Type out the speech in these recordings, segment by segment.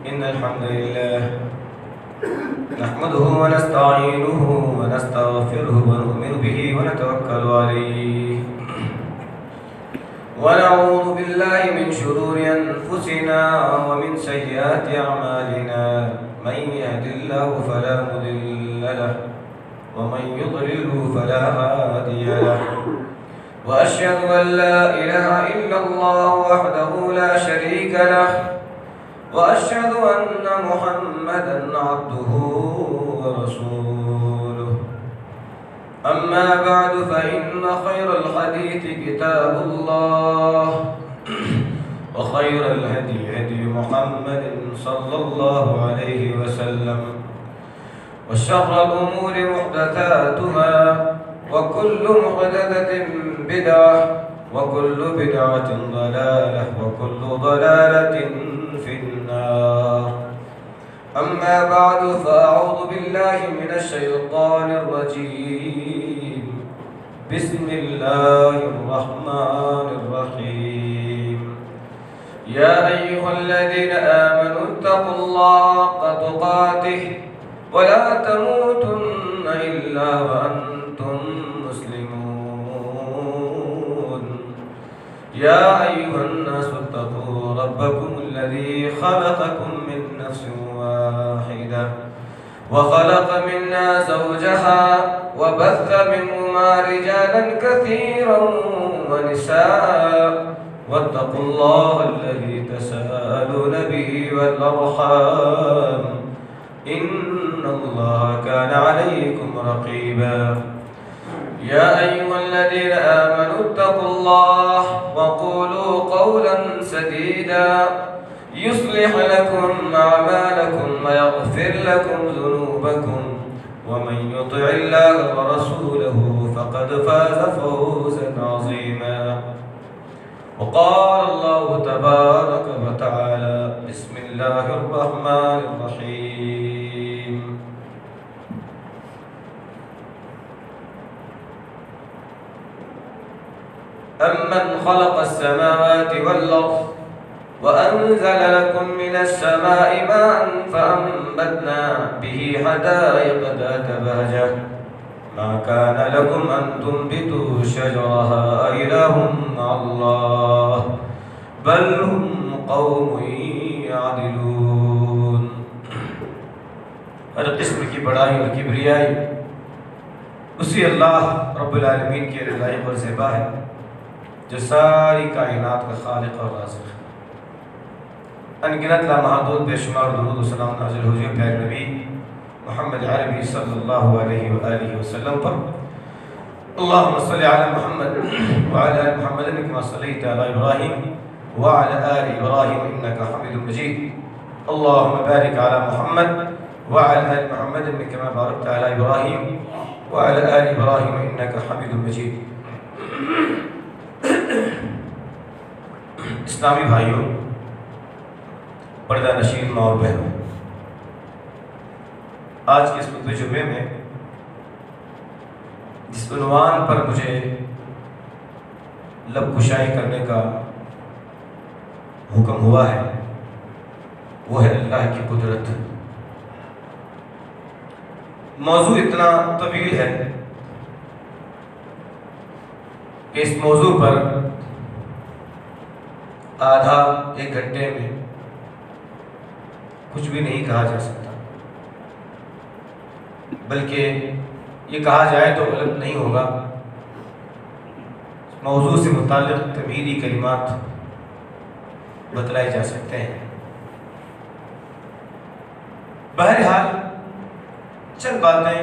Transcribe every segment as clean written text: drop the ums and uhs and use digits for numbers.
إن الحمد لله نحمده ونستعينه ونستغفره ونؤمن به ونتوكل عليه ونعوذ بالله من شرور أنفسنا ومن سيئات أعمالنا من يهد الله فلا مضل له ومن يضلله فلا هادي له وأشهد أن لا إله إلا الله وحده لا شريك له وأشهد أن محمدًا عبده ورسوله أما بعد فإن خير الحديث كتاب الله وخير الهدي هدي محمد صلى الله عليه وسلم وشر الأمور محدثاتها وكل محدثة بدعة وكل بدعة ضلالة وكل ضلالة في النار أما بعد فأعوذ بالله من الشيطان الرجيم بسم الله الرحمن الرحيم يا أيها الذين آمنوا اتقوا الله حق تقاته ولا تموتن إلا وأنتم مسلمون يا أيها الناس اتقوا ربكم الذي خلقكم من نفس واحدة وخلق منها زوجها وبث منهما رجالا كثيرا ونساء واتقوا الله الذي تساءلون به والأرحام إن الله كان عليكم رقيبا يا أيها الذين آمنوا اتقوا الله وقولوا قولا سديدا يصلح لكم أعمالكم ويغفر لكم ذنوبكم ومن يطع الله ورسوله فقد فاز فوزا عظيما وقال الله تبارك وتعالى بسم الله الرحمن الرحيم أمن خلق السماوات والأرض وأنزل لكم من السماء ماء فأنبتنا به حدائق ذات بهجة ما كان لكم أن تنبتوا شجرها أإله مع الله بل هم قوم يعدلون. ہر قسم کی بڑائی اور کبریائی اسی اللہ رب العالمین کے لائق اور زیبا ہے جو ساری کائنات کا خالق اور رازق ہے. انگنت لامحدود بے شمار درود و سلام نازل ہو جائے پیارے نبی محمد عربی صلی اللہ علیہ وآلہ وسلم پر. اللہم صلی علی محمد وعلی آل محمد کما صلیت علی ابراہیم وعلی آل ابراہیم انکا حمید مجید. اللہم بارک علی محمد وعلی آل محمد کما بارکت علی ابراہیم وعلی آل ابراہیم انکا حمید مجید. اسلامی بھائیوں، پردہ نشین ماں اور بہنوں، آج کے اس خطبہ جمعے میں جس عنوان پر مجھے لب کشائی کرنے کا حکم ہوا ہے وہ ہے اللہ کی قدرت. موضوع اتنا طویل ہے کہ اس موضوع پر آدھا ایک گھنٹے میں کچھ بھی نہیں کہا جا سکتا، بلکہ یہ کہا جائے تو غلط نہیں ہوگا. موضوع سے متعلق تمہیدی کلمات بتلائے جا سکتے ہیں. بہرحال چند باتیں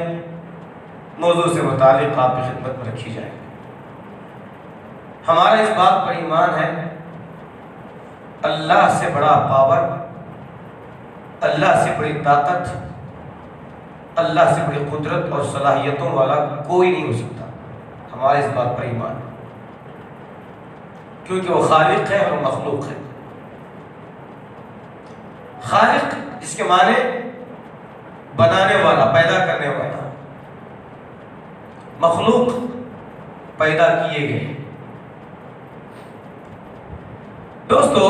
موضوع سے متعلق آپ کی خدمت میں رکھی جائیں. ہمارا اس بات پر ایمان ہے اللہ سے بڑا پاور، اللہ سے بڑی طاقت، اللہ سے بڑی قدرت اور صلاحیتوں والا کوئی نہیں ہو سکتا. ہمارے اس بات پر ایمان ہے کیونکہ وہ خالق ہے اور مخلوق ہے. خالق جس کے معنی بنانے والا، پیدا کرنے والا. مخلوق پیدا کیے گئے. دوستو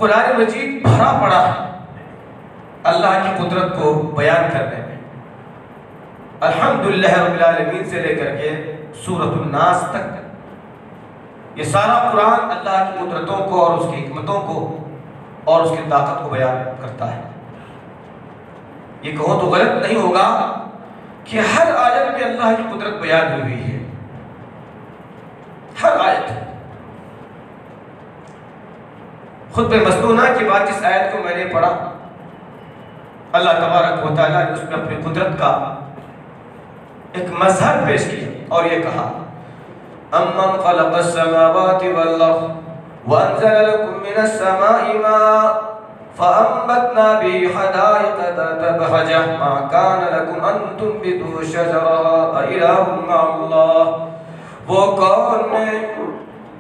قرآن مجید بھرا پڑا ہے اللہ کی قدرت کو بیان کرنے میں۔ الحمدللہ رب العالمین سے لے کر کے سورۃ الناس تک یہ سارا قرآن اللہ کی قدرتوں کو اور اس کی حکمتوں کو اور اس کی طاقت کو بیان کرتا ہے۔ یہ کہو تو غلط نہیں ہوگا کہ ہر آیت میں اللہ کی قدرت بیان ہوئی ہے، ہر آیت۔ خطبہ مسنونہ کے بعد جس آیت کو میں نے پڑھا، اللہ تبارک و تعالیٰ نے اس میں اپنی قدرت کا ایک مظہر پیش کیا اور یہ کہا امن خلق السماوات والارض وانزل لكم من السماء ماء فانبتنا به حدائق ذات بهجة ما كان لكم ان تنبتوا شجرها أإله مع الله۔ وہ کون ہے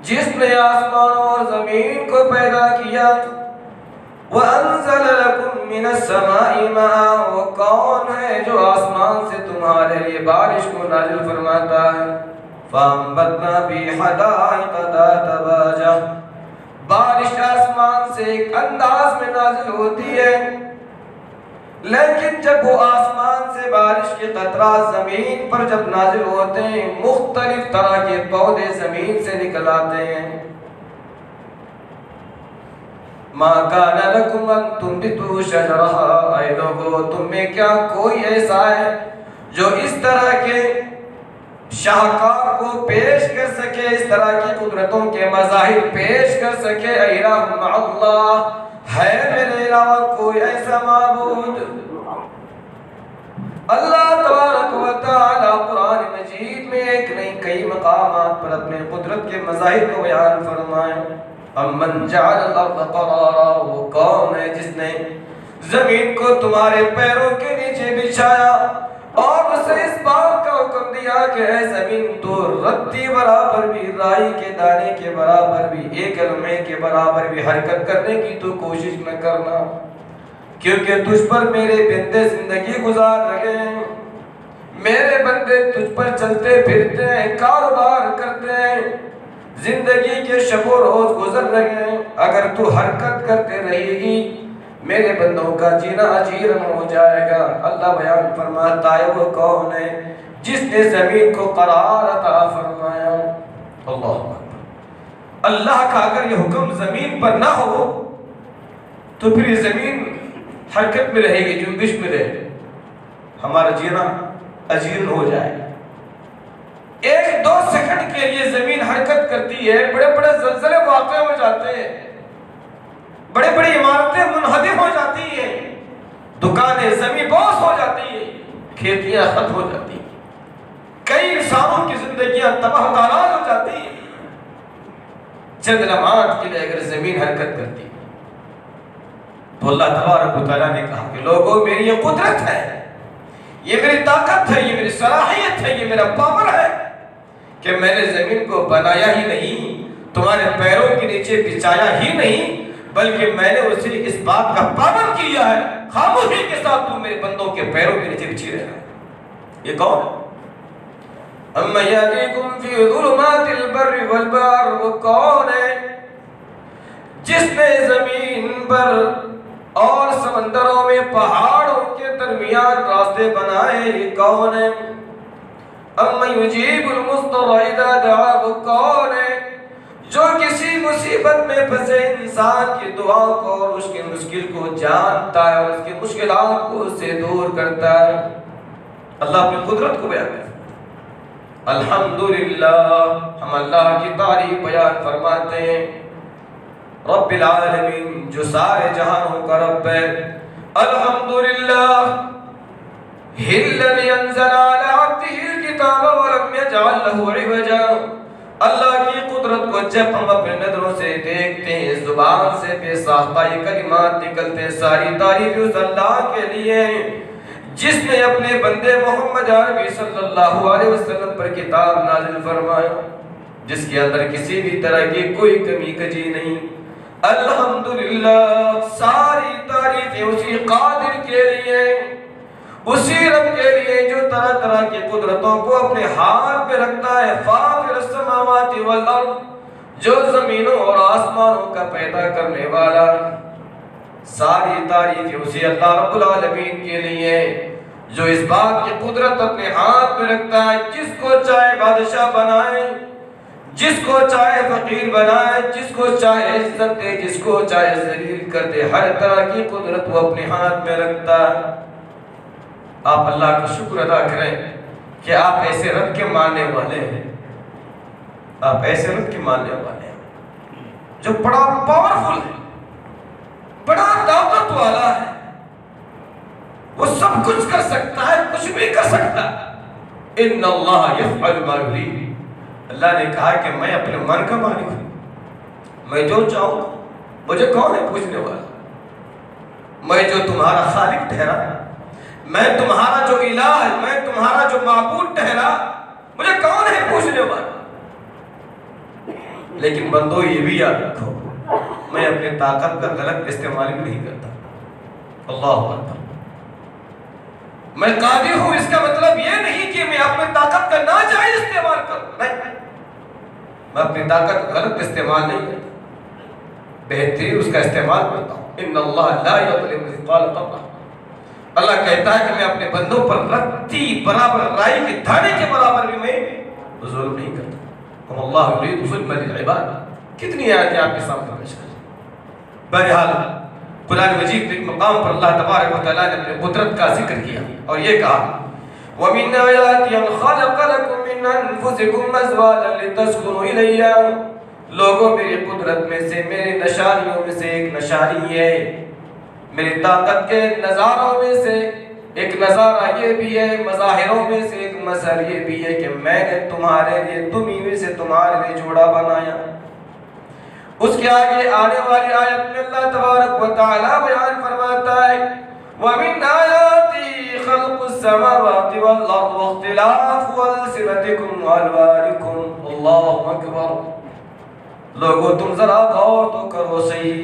جس نے آسمان اور زمین کو پیدا کیا؟ وَأَنزَلَ لَكُم مِّنَ السَّمَاءِ مَاءً، وہ کون ہے جو آسمان سے تمہارے لیے بارش کو نازل فرماتا ہے؟ فَأَنبَتْنَا بِهِ حَدَائِقَ ذَاتَ بَهْجَةٍ، بارش آسمان سے ایک انداز میں نازل ہوتی ہے، لیکن جب وہ آسمان سے بارش کے قطرات زمین پر جب نازل ہوتے ہیں مختلف طرح کے پودے زمین سے نکل آتے ہیں۔ مَا كَانَ لَكُمْ أَن تُنبِتُوا شَجَرَهَا، اے لوگو تم میں کیا کوئی ایسا ہے جو اس طرح کے شاہکار کو پیش کر سکے، اس طرح کی قدرتوں کے مظاہر پیش کر سکے؟ اِلَٰهٌ مَّعَ اللَّهِ، ہے میرے علاوہ کوئی ایسا معبود؟ اللہ تبارک و تعالیٰ قرآن مجید میں ایک نہیں کئی مقامات پر اپنے قدرت کے مظاہر کو بیان فرمائے۔ امن جعل الارض قرارا، وہ کون ہے جس نے زمین کو تمہارے پیروں کے نیچے بچھایا اور اسے اس بات کا حکم دیا کہ اے زمین تو رتی برابر بھی، رائی کے دانے کے برابر بھی، ایک لمحے کے برابر بھی حرکت کرنے کی تو کوشش نہ کرنا، کیونکہ تجھ پر میرے بندے زندگی گزار رہے ہیں، میرے بندے تجھ پر چلتے پھرتے ہیں، کاروبار کرتے ہیں، زندگی کے شب و روز گزر رہے ہیں، اگر تو حرکت کرتے رہے گی میرے بندوں کا جینا اجیرن ہو جائے گا۔ اللہ بیان فرماتا ہے وہ کون ہے جس نے زمین کو قرار عطا فرمایا۔ اللہ اکبر۔ اللہ کا اگر یہ حکم زمین پر نہ ہو تو پھر یہ زمین حرکت میں رہے گی، جنبش میں رہے گی، ہمارا جینا اجیرن ہو جائے گا۔ ایک دو سیکنڈ کے لیے زمین حرکت کرتی ہے، بڑے بڑے زلزلے واقع ہو جاتے ہیں، بڑے بڑی عمارتیں منہدم ہو جاتی ہیں، دکانیں زمین بوس ہو جاتی ہیں، کھیتیاں ختم ہو جاتی ہیں، کئی انسانوں کی زندگیاں تباہ تاراج ہو جاتی ہیں۔ چند لمحات کے لیے اگر زمین حرکت کرتی ہے تو اللہ تبارک و تعالیٰ نے کہا کہ لوگوں میری یہ قدرت ہے، یہ میری طاقت ہے، یہ میری صلاحیت ہے، یہ میرا پاور ہے کہ میں نے زمین کو بنایا ہی نہیں، تمہارے پیروں کے نیچے بچھایا ہی نہیں، بلکہ میں نے اسے اس بات کا پابند کیا ہے خاموشی کے ساتھ تم میرے بندوں کے پیروں کے نیچے بچھی رہنا۔ یہ کون ہے؟ اَمَّن يَهْدِيكُمْ فِي ظُلُمَاتِ الْبَرِّ وَالْبَحْرِ، وہ کون ہے جس نے زمین پر اور سمندروں میں پہاڑوں کے درمیان راستے بنائے؟ یہ کون ہے؟ اَمَّن يُجِيبُ الْمُضْطَرَّ إِذَا دَعَاهُ، وہ کون ہے جو کسی مصیبت میں پھنسے انسان کی دعا کو اور اس کی مشکل کو جانتا ہے اور اس کی مشکلات کو اس سے دور کرتا ہے؟ اللہ اپنی قدرت کو بیان کرتا ہے۔ الحمدللہ، ہم اللہ کی تعریف بیان فرماتے ہیں، رب العالمین جو سارے جہانوں کا رب ہے۔ الحمدللہ الذی انزل علی عبدہ الکتاب ولم یجعل لہ عوجا۔ اللہ کی قدرت کو جب ہم اپنے نظروں سے دیکھتے ہیں، زبان سے بے ساختہ یہ کلمات نکلتے ہیں، ساری تعریف اس اللہ کے لیے جس نے اپنے بندے محمد عربی صلی اللہ علیہ وسلم پر کتاب نازل فرمایا، جس کے اندر کسی بھی طرح کی کوئی کمی کجی نہیں۔ الحمدللہ، ساری تعریفیں اسی قادر کے لیے، اسی رب کے لیے جو طرح طرح کی قدرتوں کو اپنے ہاتھ پہ رکھتا ہے۔ فاطر السماوات والارض، جو زمینوں اور آسمانوں کا پیدا کرنے والا، ساری تعریفیں اسی اللہ رب العالمین کے لیے جو اس بات کی قدرت اپنے ہاتھ میں رکھتا ہے، جس کو چاہے بادشاہ بنائے، جس کو چاہے فقیر بنائے، جس کو چاہے عزت دے، جس کو چاہے ذلیل کر دے، ہر طرح کی قدرت وہ اپنے ہاتھ میں رکھتا ہے۔ آپ اللہ کا شکر ادا کریں کہ آپ ایسے رب کے ماننے والے ہیں، آپ ایسے رب کے ماننے والے ہیں جو بڑا پاورفل ہے، بڑا طاقت والا ہے، وہ سب کچھ کر سکتا ہے، کچھ بھی کر سکتا ہے۔ ان اللہ یفعل ما یرید، اللہ نے کہا کہ میں اپنے من کا مالک ہوں، میں جو چاہوں، مجھے کون ہے پوچھنے والا؟ میں جو تمہارا خالق ٹھہرا، میں تمہارا جو الہ ہے، میں تمہارا جو معبود ٹھہرا، مجھے کون ہے پوچھنے والا؟ لیکن بندو یہ بھی یاد رکھو، میں اپنے طاقت کا غلط استعمال بھی نہیں کرتا۔ اللہ اکبر، میں قادر ہوں اس کا مطلب یہ نہیں کہ میں اپنی طاقت کا ناجائز استعمال کروں، نہیں، میں اپنی طاقت کا غلط استعمال نہیں کرتا، بہترین اس کا استعمال کرتا ہوں۔ ان اللہ لا یظلم مثقال ذرہ، اللہ کہتا ہے کہ میں اپنے بندوں پر رتی برابر رائی کے دانے کے برابر بھی میں ظلم نہیں کرتا۔ اللہ یرید ظلم للعباد، کتنی آیتیں آپ کے سامنے پیش کریں۔ بہرحال قرآن مجید کے مقام پر اللہ تبارک و تعالیٰ نے اپنے قدرت کا ذکر کیا اور یہ کہا وَمِنْ آيَاتِهِ أَنْ خَلَقَ لَكُم مِّنْ أَنفُسِكُمْ أَزْوَاجًا لِتَسْكُنُوا إِلَيْهَا، لوگوں میری قدرت میں سے، میری نشانیوں میں سے ایک نشانی ہے، میری طاقت کے نظاروں میں سے ایک نظارہ یہ بھی ہے، مظاہروں میں سے ایک مظہر یہ بھی ہے کہ میں نے تمہارے لیے، تمہیں میں سے تمہارے لیے جوڑا بنایا۔ اس کے آگے آنے والی آیت میں اللہ تبارک و تعالیٰ بیان فرماتا ہے وَمِنْ آيَاتِهِ خَلْقُ السَّمَاوَاتِ وَالْأَرْضِ وَاخْتِلَافُ أَلْسِنَتِكُمْ وَأَلْوَانِكُمْ۔ اللہ اکبر، لوگوں تم ذرا غور تو کرو صحیح،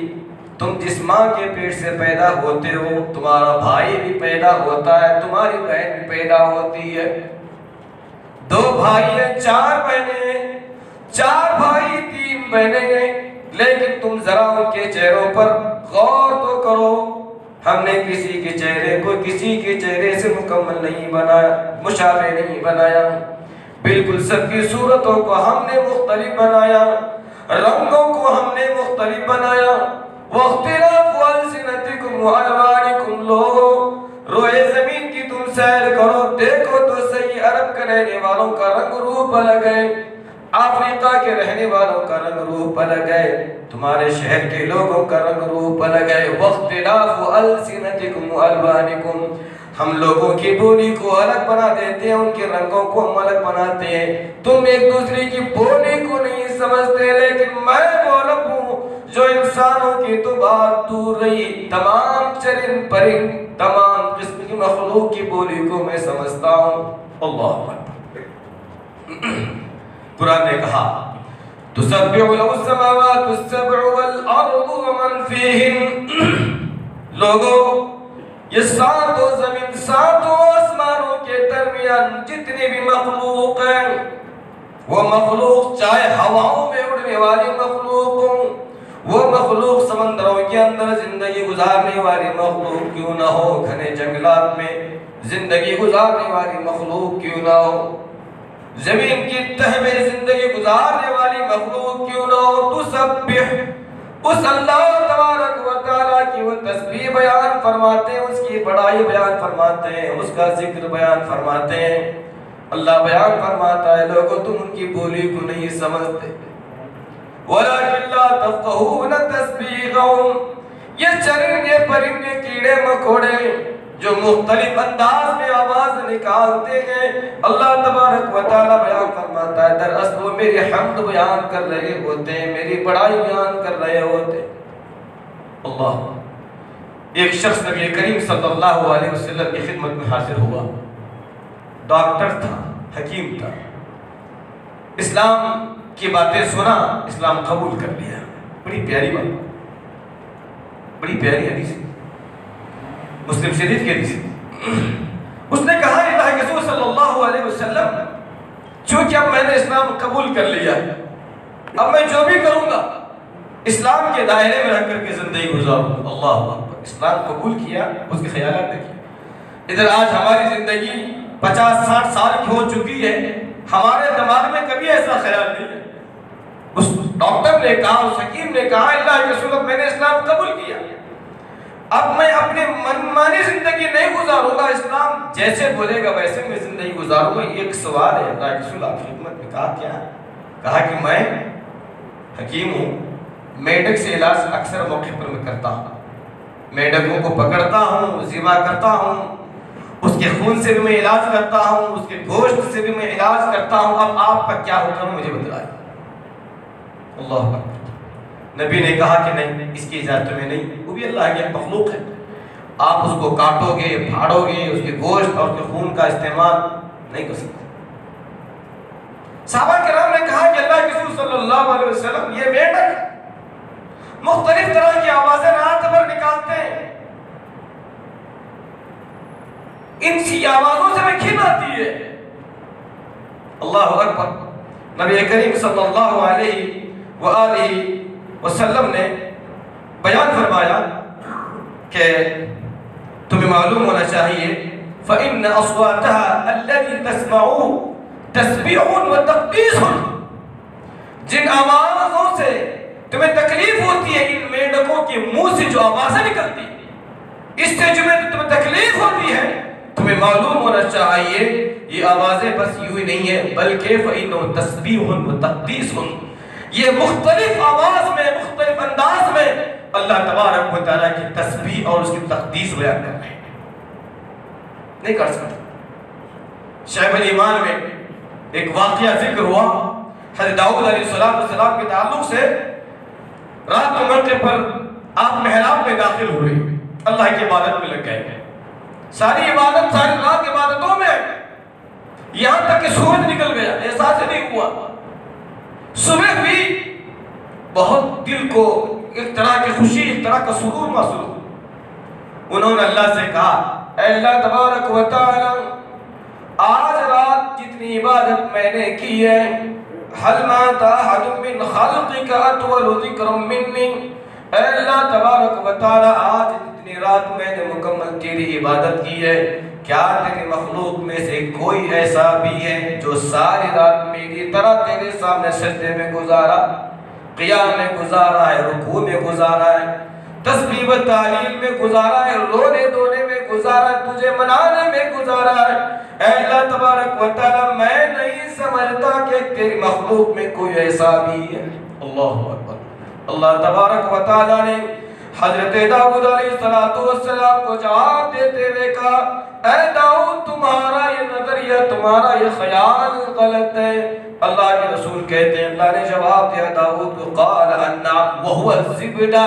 تم جس ماں کے پیٹ سے پیدا ہوتے ہو، تمہارا بھائی بھی پیدا ہوتا ہے، تمہاری بہن بھی پیدا ہوتی ہے، دو بھائی ہیں، چار بہنیں ہیں، چار بھائی تین بہنیں ہیں، لیکن تم ذرا ان کے چہروں پر غور تو کرو، ہم نے کسی کے چہرے کو کسی کے چہرے سے مکمل نہیں بنایا، مشابہ نہیں بنایا، بالکل سب کی صورتوں کو ہم نے مختلف بنایا، رنگوں کو ہم نے مختلف بنایا۔ وَاخْتِلَافُ أَلْسِنَتِكُمْ وَأَلْوَانِكُمْ، لوگو روئے زمین کی تم سیر کرو، دیکھو تو صحیح، عرب کے رہنے والوں کا رنگ روپ الگ ہے، افریقہ کے رہنے والوں کا رنگ روپ الگ ہے، تمہارے شہر کے لوگوں کا رنگ روپ الگ ہے۔ وَاخْتِلَافُ أَلْسِنَتِكُمْ وَأَلْوَانِكُمْ، ہم لوگوں کی بولی کو الگ بنا دیتے ہیں، ان کے رنگوں کو ہم الگ بناتے ہیں، تم ایک دوسرے کی بولی کو نہیں سمجھتے، لیکن میں وہ رب ہوں جو انسانوں کی تو بات دور رہی، تمام چرند پرند، تمام قسم کی مخلوق کی بولی کو میں سمجھتا ہوں۔ اللہ اکبر، قرآن نے کہا تُسَبِّحُ لَهُ السَّمَاوَاتُ السَّبْعُ وَالْأَرْضُ وَمَنْ فِيهِنْ، لوگوں یہ ساتوں زمین، ساتوں آسمانوں کے درمیان جتنی بھی مخلوق ہیں، وہ مخلوق چاہے ہواؤں میں اڑنے والی مخلوق ہوں، وہ مخلوق سمندروں کے اندر زندگی گزارنے والی مخلوق کیوں نہ ہو، گھنے جنگلات میں زندگی گزارنے والی مخلوق کیوں نہ ہو، زمین کی تہ میں زندگی گزارنے والی مخلوق کیوں نہ ہو، تسبح، اس اللہ تبارک و تعالیٰ کی وہ تسبیح بیان فرماتے ہیں، اس کی بڑائی بیان فرماتے ہیں، اس کا ذکر بیان فرماتے ہیں۔ اللہ بیان فرماتا ہے لوگوں تم ان کی بولی کو نہیں سمجھتے، وَلَكِنْ لَا تَفْقَهُونَ تَسْبِيحَهُمْ، یہ چرندے پرندے کیڑے مکوڑے جو مختلف انداز میں آواز نکالتے ہیں، اللہ تبارک و تعالیٰ بیان فرماتا ہے دراصل وہ میری حمد بیان کر رہے ہوتے ہیں، میری بڑائی بیان کر رہے ہوتے ہیں۔ اللہ، ایک شخص نبی کریم صلی اللہ علیہ وسلم کی خدمت میں حاضر ہوا، ڈاکٹر تھا، حکیم تھا، اسلام کی باتیں سنا، اسلام قبول کر لیا، بڑی پیاری بات، بڑی پیاری حدیث، مسلم شریف کی حدیث۔ اس نے کہا اللہ کے رسول صلی اللہ علیہ وسلم چونکہ اب میں نے اسلام قبول کر لیا ہے، اب میں جو بھی کروں گا اسلام کے دائرے میں رہ کر کے زندگی گزاروں. اللہ اکبر. اسلام قبول کیا, اس کے خیالات دیکھیے. ادھر آج ہماری زندگی 50-60 سال کی ہو چکی ہے, ہمارے دماغ میں کبھی ایسا خیال نہیں ہے. اس ڈاکٹر نے کہا, اس حکیم نے کہا, اللہ کے رسول میں نے اسلام قبول کیا, اب میں اپنی منمانی زندگی نہیں گزاروں گا, اسلام جیسے بولے گا ویسے میں زندگی گزاروں گا. یہ ایک سوال ہے. اللہ کے رسول آپ کی خدمت میں کہا کیا؟ کہا کہ میں حکیم ہوں, میڈک سے علاج اکثر موقع پر میں کرتا ہوں, میڈکوں کو پکڑتا ہوں, ذبح کرتا ہوں, اس کے خون سے بھی میں علاج کرتا ہوں, اس کے گوشت سے بھی میں علاج کرتا ہوں. اب آپ کا کیا حکم مجھے بتلائیں. اللہ اکبر. نبی نے کہا کہ نہیں, اس کی اجازت میں نہیں, وہ بھی اللہ کی مخلوق ہے, آپ اس کو کاٹو گے, پھاڑو گے, اس کے گوشت اور اس کے خون کا استعمال نہیں کر سکتے. صحابہ کرام نے کہا کہ اللہ کے رسول صلی اللہ علیہ وسلم یہ میڈک مختلف طرح کی آوازیں رات بھر نکالتے ہیں, ان سی آوازوں سے میں کھن آتی ہے. اللہ اکبر. نبی کریم صلی اللہ علیہ وآلہ وسلم نے بیان فرمایا کہ تمہیں معلوم ہونا چاہیے فَإِنَّ أَصْوَاتَهَا الَّذِي تَسْمَعُونَ تَسْبِحٌ وَتَقْدِيسٌ. جن آوازوں سے تمہیں تکلیف ہوتی ہے, ان میڈکوں کے منہ سے جو آوازیں نکلتی, اس سے جو تمہیں تکلیف ہوتی ہے, تمہیں معلوم ہونا چاہیے یہ آوازیں بس یوں ہی نہیں ہے, بلکہ فَإِنَّهُ تَسْبِحٌ وَتَقْدِيسٌ. یہ مختلف آواز میں, مختلف انداز میں اللہ تبارک و تعالیٰ کی تسبیح اور اس کی تقدیس بیان کر رہے ہیں. نہیں کر سکتے. شعب الایمان میں ایک واقعہ ذکر ہوا حضرت داؤد علیہ السلام کے تعلق سے. رات کے موقع پر آپ محراب میں داخل ہوئے, اللہ کی عبادت میں لگ گئے. ساری عبادت, ساری رات عبادتوں میں, یہاں تک کہ سورج نکل گیا, احساس نہیں ہوا. صبح بھی بہت دل کو ایک طرح کی خوشی, ایک طرح کا سرور محسوس. انہوں نے اللہ سے کہا, اے اللہ تبارک و تعالی, آج رات جتنی عبادت میں نے کی ہے, حل مات احد من خلقک اطول ذکر منی. اے اللہ تبارک و تعالی, آج جتنی رات میں نے مکمل تیری عبادت کی ہے, کیا تیری مخلوق میں سے کوئی ایسا بھی ہے جو ساری رات میری طرح تیرے سامنے سجدے میں گزارا, قیام میں گزارا ہے, رکوع میں گزارا ہے, تسبیح و تحلیل میں گزارا ہے, رونے دھونے میں گزارا ہے, تجھے منانے میں گزارا ہے. اے اللہ تبارک و تعالی, میں نہیں سمجھتا کہ تیری مخلوق میں کوئی ایسا بھی ہے. اللہ اکبر. اللہ تبارک و تعالی نے حضرت داؤد علیہ السلام کو جواب دیتے ہوئے کہا, اے داؤد, تمہارا یہ نظریہ, تمہارا یہ خیال غلط ہے. اللہ کے رسول کہتے ہیں, اللہ نے جواب دیا داؤد کو, قال انا وهو الزبدہ.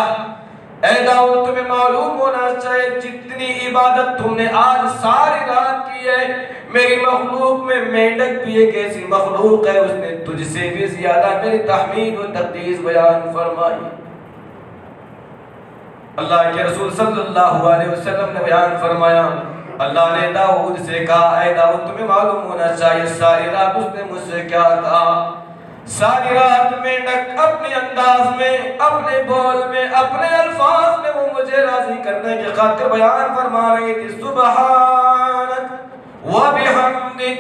اے داؤد, تمہیں معلوم ہونا چاہیے جتنی عبادت تم نے آج ساری رات کی ہے, میری مخلوق میں میڈک بھی ایک ایسی مخلوق ہے, اس نے تجھ سے بھی زیادہ میری تحمید و تقدیس بیان فرمائی. اللہ کے رسول صلی اللہ علیہ وسلم نے بیان فرمایا, اللہ نے داؤد سے کہا, اے داؤد, تمہیں معلوم ہونا چاہیے ساری رات اس نے مجھ سے کیا کہا. ساری رات میں اپنے انداز میں, اپنے بول میں, اپنے الفاظ میں وہ مجھے راضی کرنے کی خاطر بیان فرما رہی تھی, سبحانک و بحمدک.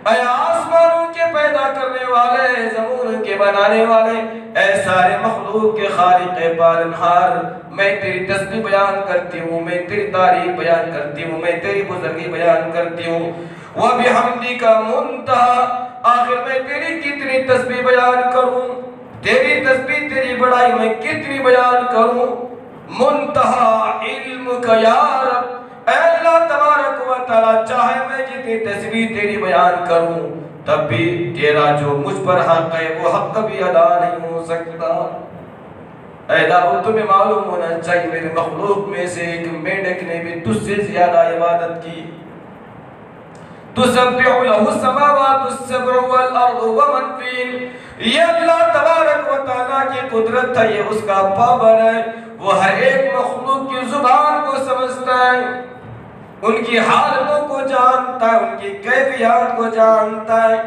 اے آسمانوں کے پیدا کرنے والے, زمین کے بنانے والے, اے سارے مخلوق کے خالق پالنہار, میں تیری تسبیح بیان کرتی ہوں, میں تیری تعریف بیان کرتی ہوں, میں تیری بزرگی بیان کرتی ہوں. وَبِحَمْدِكَ مُنْتَهَا, آخر میں تیری کتنی تسبیح بیان کروں, تیری تسبیح, تیری بڑائی میں کتنی بیان کروں. منتہا علمک یا رب, اے اللہ تبارک و تعالی, چاہے میں جتنی تسبیح تیری بیان کروں, تب بھی تیرا جو مجھ پر حق ہے وہ حق کبھی ادا نہیں ہو سکتا. اے داؤد, تمہیں معلوم ہونا چاہیے میرے مخلوق میں سے ایک میڈک نے بھی تجھ سے زیادہ عبادت کی. تسبح له السماوات السبع والارض ومن فيهن. یہ اللہ تبارک و تعالیٰ کی قدرت ہے, یہ اس کا پاور ہے, وہ ہر ایک مخلوق کی زبان کو سمجھتا ہے, ان کی حالتوں کو جانتا ہے, ان کی کیفیات کو جانتا ہے.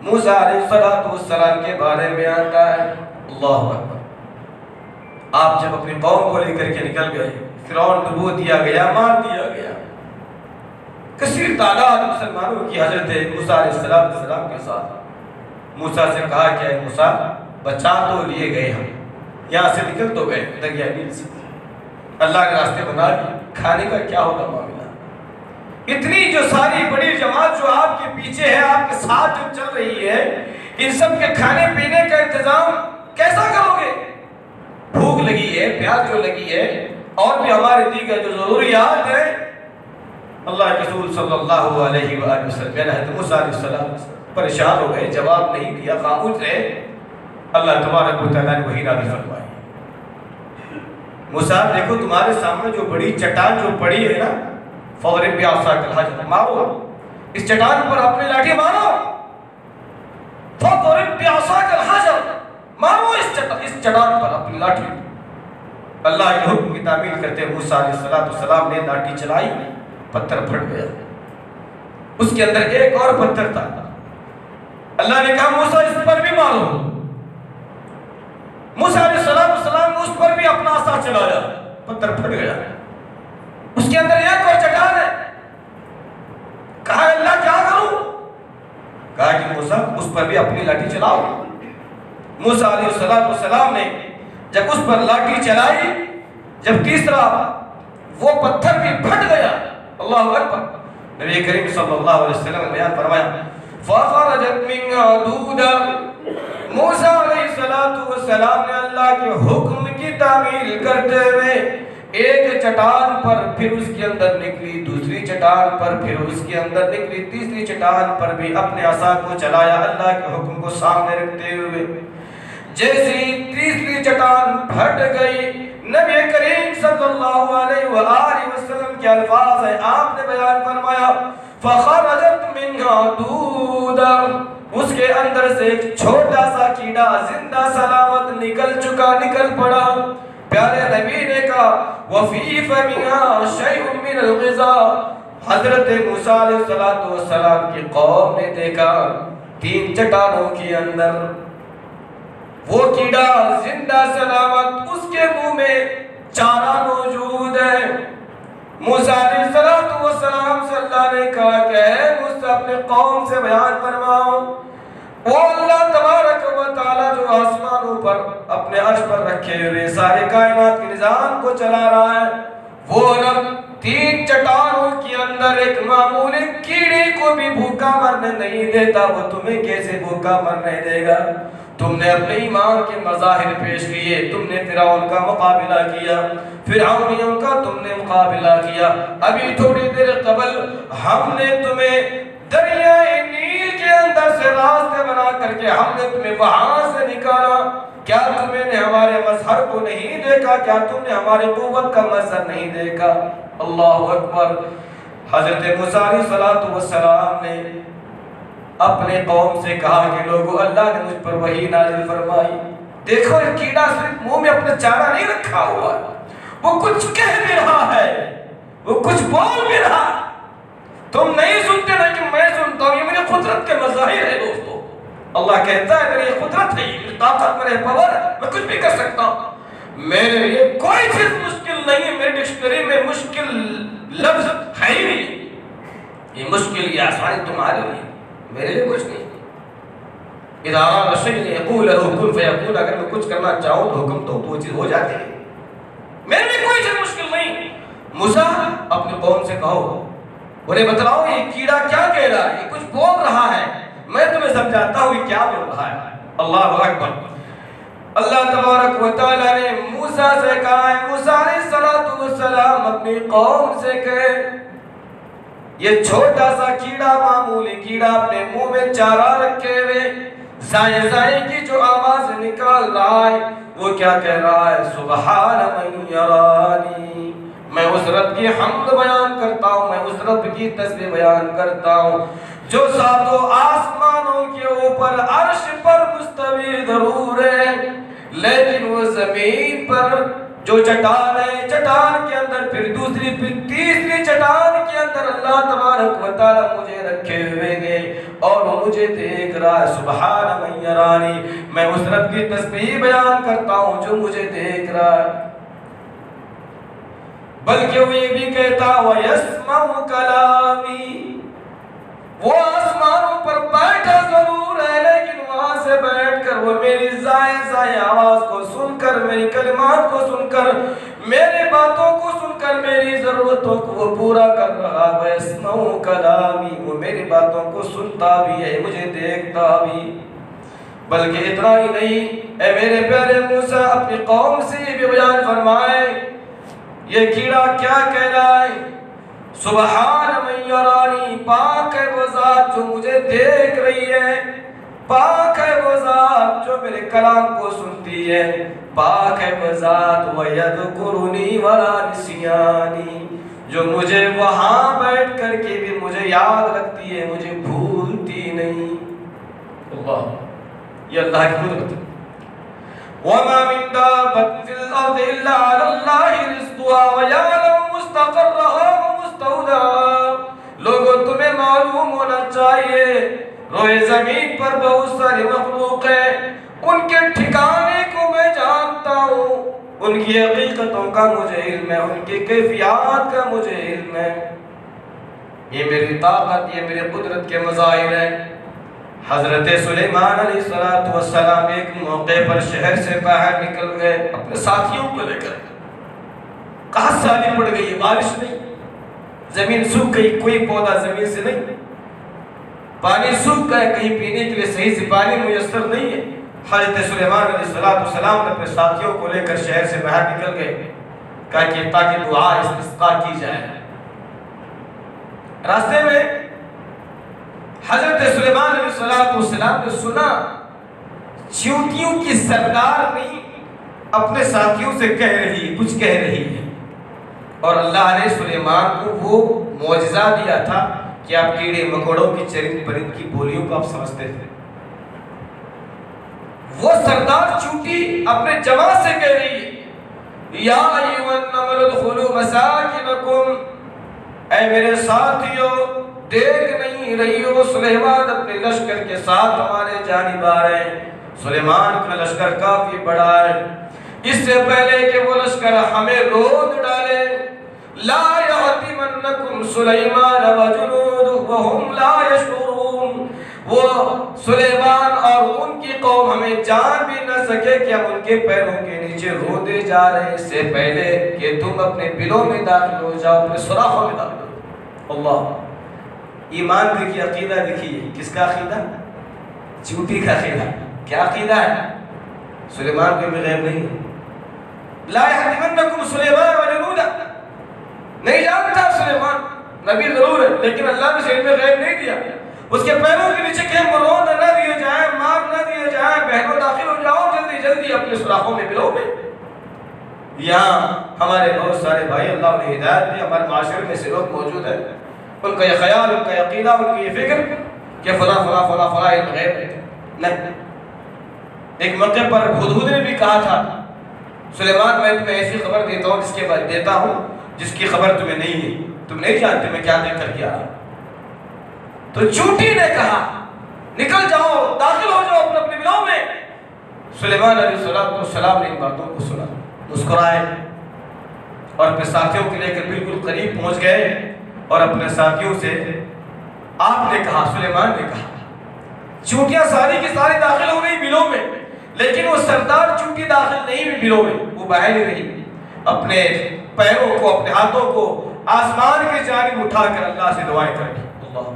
موسیٰ علیہ السلام کے بارے میں آتا ہے, اللہ اکبر۔ آپ جب اپنی قوم کو لے کر کے نکل گئے، فرعون ڈبو دیا گیا، مار دیا گیا، کثیر تعداد مسلمانوں کی حضرت موسیٰ علیہ السلام کے ساتھ موسیٰ سے کہا کہ اے موسیٰ بچا تو لیے گئے، ہم یہاں سے نکل تو گئے دریا نیل سے، اللہ کے راستے بنا لیے، کھانے کا کیا ہوگا معاملہ؟ اتنی جو ساری بڑی جماعت جو آپ کے پیچھے ہے، آپ کے ساتھ جو چل رہی ہے، ان سب کے کھانے پینے کا انتظام کیسا کرو گے؟ بھوک لگی ہے، پیاس جو لگی ہے، اور بھی ہمارے دیگر جو ضروریات ہیں۔ اللہ کے رسول صلی اللہ علیہ وآلہ وسلم حضرت موسیٰ علیہ السلام پریشان ہو گئے، جواب نہیں دیا، خاموش رہے۔ اللہ تبارک و تعالیٰ نے وحی نازل فرمائی، موسیٰ دیکھو تمہارے سامنے جو بڑی چٹان جو پڑی ہے نا، فَضْرِبْ بِعَصَاكَ الْحَجَرَ، مارو اس چٹان پر اپنی لاٹھی مارو، فَضْرِبْ بِعَصَاكَ الْحَجَرَ، مارو اس چٹان پر اپنی لاٹھی۔ اللہ کے حکم کی تعمیل کرتے موسیٰ علیہ السلام نے لاٹھی چلائی، پتھر پھٹ گیا، اس کے اندر ایک اور پتھر تھا۔ اللہ نے کہا موسیٰ اس پر بھی مارو، موسیٰ علیہ السلام نے اس پر بھی اپنا عصا چلایا، پتھر پھٹ گیا، اس کے اندر ایک اور چٹان ہے۔ کہا اللہ کیا کروں؟ کہا کہ موسیٰ اس پر بھی اپنی لاٹھی چلاؤ۔ موسیٰ علیہ السلام نے جب اس پر لاٹھی چلائی، جب تیسرا وہ پتھر بھی پھٹ گیا، اللہ اکبر، نبی کریم صلی اللہ علیہ وسلم نے بیان فرمایا فَخَرَجَتْ مِنْهَا دُودًا، موسیٰ علیہ السلام نے اللہ کے حکم کی تعمیل کرتے ہوئے ایک چٹان پر پھر اس کے اندر نکلی، دوسری چٹان پر پھر اس کے اندر نکلی، تیسری چٹان پر بھی اپنے عصا کو چلایا اللہ کے حکم کو سامنے رکھتے ہوئے۔ جیسی تیسری چٹان پھٹ گئی، نبی کریم صلی اللہ علیہ وآلہ وسلم کے الفاظ ہیں، آپ نے بیان فرمایا فَخَرَجَتْ مِنْهَا دُودًا، اس کے اندر سے ایک چھوٹا سا کیڑا زندہ سلامت نکل پڑا۔ پیارے نبی نے کہا وَفِي فَمِهَا شَيْءٌ مِّنَ الْغِذَاءِ، حضرت موسیٰ علیہ السلام کی قوم نے دیکھا تین چٹانوں کے اندر وہ کیڑا زندہ سلامت، اس کے منہ میں چارہ موجود ہے۔ موسیٰ علیہ السلام سے اللہ نے کہا کہ اے موسیٰ اپنے قوم سے بیان فرماؤ، وہ اللہ تبارک و تعالیٰ جو آسمانوں پر اپنے عرش پر رکھے ہوئے سارے کائنات کے نظام کو چلا رہا ہے، وہ رب تین چٹانوں کے اندر ایک معمولی کیڑے کو بھی بھوکا مرنے نہیں دیتا، وہ تمہیں کیسے بھوکا مرنے دے گا؟ تم نے اپنے ایمان کے مظاہر پیش کیے، تم نے فرعون کا مقابلہ کیا، فرعونیوں کا تم نے مقابلہ کیا، ابھی تھوڑی دیر قبل ہم نے تمہیں دریائے نیل کے اندر سے راستے بنا کر کے ہم نے تمہیں وہاں سے نکالا، کیا تم نے ہمارے مظہر کو نہیں دیکھا؟ کیا تم نے ہماری قوت کا مظہر نہیں دیکھا؟ اللہ اکبر۔ حضرت موسیٰ علیہ السلام نے اپنے قوم سے کہا کہ لوگو اللہ نے مجھ پر وحی نازل فرمائی، دیکھو یہ کیڑا صرف منہ میں اپنا چارہ نہیں رکھا ہوا، وہ کچھ کہہ بھی رہا ہے، وہ کچھ بول بھی رہا، تم نہیں سنتے لیکن میں سنتا ہوں، یہ میری قدرت کے مظاہر ہے دوستو۔ اللہ کہتا ہے میری قدرت ہے، میری طاقت، میرے پاور ہے، میں کچھ بھی کر سکتا ہوں، میرے لیے کوئی چیز مشکل نہیں ہے، میری ڈکشنری میں مشکل لفظ ہے ہی نہیں، یہ مشکل یہ آسانی تمہارے لیے، میرے لیے کچھ نہیں۔ اذا اراد شیئا یقول له کن فیکون، اگر میں کچھ کرنا چاہوں تو حکم تو وہ چیز ہو جاتی ہے، میرے لیے کوئی چیز مشکل نہیں۔ موسیٰ اپنے قوم سے کہو، انہیں بتلاؤ یہ کیڑا کیا کہہ رہا ہے، یہ کچھ بول رہا ہے، میں تمہیں سمجھاتا ہوں یہ کیا بول رہا ہے۔ اللہ اکبر۔ اللہ تبارک و تعالیٰ نے موسیٰ سے کہا ہے، موسیٰ علیہ السلام اپنی قوم سے کہے یہ چھوٹا سا کیڑا، معمولی کیڑا اپنے منہ میں چارہ رکھے ہوئے زائیں زائیں کی جو آواز نکال رہا ہے، وہ کیا کہہ رہا ہے؟ سبحان من یرانی، میں اس رب کی حمد بیان کرتا ہوں، میں اس رب کی تسبیح بیان کرتا ہوں جو ساتوں آسمانوں کے اوپر عرش پر مستوی ضرور ہے، لیکن وہ زمین پر جو چٹان ہے، چٹان کے اندر پھر دوسری پھر تیسری چٹان کے اندر اللہ تبارک و تعالیٰ مجھے رکھے ہوئے گئے، اور وہ مجھے دیکھ رہا ہے۔ سبحان من یرانی، میں اس رب کی تسبیح بیان کرتا ہوں جو مجھے دیکھ رہا ہے۔ بلکہ وہ یہ بھی کہتا وَيَسْمَعُ كَلَامِي، وہ آسمانوں پر بیٹھا ضرور ہے لیکن وہاں سے بیٹھ کر وہ میری زائیں آواز کو سن کر، میری کلمات کو سن کر، میری باتوں کو سن کر میری ضرورتوں کو وہ پورا کر رہا ہے۔ وَيَسْمَعُ كَلَامِي، وہ میری باتوں کو سنتا بھی ہے، مجھے دیکھتا بھی۔ بلکہ اتنا ہی نہیں، اے میرے پیارے موسیٰ اپنی قوم سے یہ بھی بیان فرمائے، یہ کیڑا کیا کہہ رہا ہے؟ سبحان من یرانی، پاک ہے وہ ذات جو مجھے دیکھ رہی ہے، پاک ہے وہ ذات جو میرے کلام کو سنتی ہے، پاک ہے وہ ذات وَيَذْكُرُنِي وَلَا نِسْيَانِي، جو مجھے وہاں بیٹھ کر کے بھی مجھے یاد رکھتی ہے، مجھے بھولتی نہیں۔ اللہ، یہ اللہ کی قدرت ہے۔ وَمَا مِن دَابَّةٍ فِي الْأَرْضِ إِلَّا عَلَى اللَّهِ رِزْقُهَا وَيَعْلَمُ مُسْتَقَرَّهَا وَمُسْتَوْدَعَهَا۔ لوگوں تمہیں معلوم ہونا چاہیے روئے زمین پر بہت ساری مخلوق ہیں، ان کے ٹھکانے کو میں جانتا ہوں، ان کی حقیقتوں کا مجھے علم ہے، ان کی کیفیات کا مجھے علم ہے۔ یہ میری طاقت، یہ میری قدرت کے مظاہر ہیں۔ حضرت سلیمان علیہ السلام ایک موقع پر شہر سے باہر نکل گئے اپنے ساتھیوں کو لے کر۔ کہاں سالی پڑ گئی، بارش نہیں، زمین سوکھ گئی، کوئی پودا زمین سے نہیں، پانی سوکھ گئے، کہیں پینے کے لیے صحیح سے پانی میسر نہیں ہے۔ حضرت سلیمان علیہ السلام نے اپنے ساتھیوں کو لے کر شہر سے باہر نکل گئے، کہا کہ تاکہ دعا استسقاء کی جائے۔ راستے میں حضرت سلیمان علیہ السلام نے سنا چیونٹیوں کی سردار نہیں اپنے ساتھیوں سے کہہ رہی ہے، کچھ کہہ رہی ہے، اور اللہ نے سلیمان کو وہ معجزہ دیا تھا کہ آپ کیڑے مکوڑوں کی، چرند پرند کی بولیوں کو آپ سمجھتے تھے۔ وہ سردار چونٹی اپنے جماع سے کہہ رہی ہے یا ایھا النمل ادخلوا مساکنکم، اے میرے ساتھیوں دیکھ نہیں رہی ہو سلیمان اپنے لشکر کے ساتھ ہمارے جانب آ رہے ہیں۔ سلیمان کا لشکر کافی بڑا ہے، اس سے پہلے کہ وہ لشکر ہمیں روند ڈالے، لا یحطمنکم سلیمان وجنودہ وہم لا یشعرون، وہ سلیمان اور ان کی قوم ہمیں جان بھی نہ سکے کہ ہم ان کے پیروں کے نیچے رودے جا رہے ہیں، اس سے پہلے کہ تم اپنے بلوں میں داخل ہو جاؤ، اپنے سوراخوں میں داخل ہو۔ اللہ، ایمان دیکھیے، عقیدہ دیکھیے، کس کا عقیدہ؟ چونٹی کا عقیدہ۔ کیا عقیدہ ہے؟ سلیمان کو بھی غیب نہیں، لا یحطمنکم سلیمان وجنودہ، نہیں جانتا سلیمان، نبی ضرور ہے لیکن اللہ نے اسے غیب نہیں دیا۔ اس کے پیروں کے نیچے کہیں مرون نہ دیے جائیں، مار نہ دیے جائیں، بہنوں داخل ہو جاؤ جلدی جلدی اپنے سوراخوں میں، بلوں میں۔ یہاں ہمارے بہت سارے بھائی اللہ نے ہدایت دی، ہمارے معاشرے میں سے لوگ موجود ہیں، ان کا یہ خیال، ان کا عقیدہ، ان کی یہ فکر کہ فلاں فلاں فلاں فلاں علم غیب ہے۔ نہیں، ایک موقع پر ہدہد نے بھی کہا تھا سلیمان میں تمہیں ایسی خبر دیتا ہوں جس کی خبر تمہیں نہیں ہے، تم نہیں جانتے میں کیا دیکھ کر کے آیا۔ تو چونٹی نے کہا نکل جاؤ، داخل ہو جاؤ اپنے بلوں میں۔ سلیمان علیہ السلام نے ان باتوں کو سنا، مسکرائے اور اپنے ساتھیوں کے لے کر بالکل قریب پہنچ گئے اور اپنے ساتھیوں سے آپ نے کہا، سلیمان نے کہا، چونٹیاں ساری کی ساری داخل ہو گئی بلوں میں، لیکن وہ سردار چونٹی داخل نہیں ہوئی بلوں میں، وہ باہر ہی رہی، اپنے پیروں کو، اپنے ہاتھوں کو آسمان کی جانب اٹھا کر اللہ سے دعائیں کر رہی، اللہ،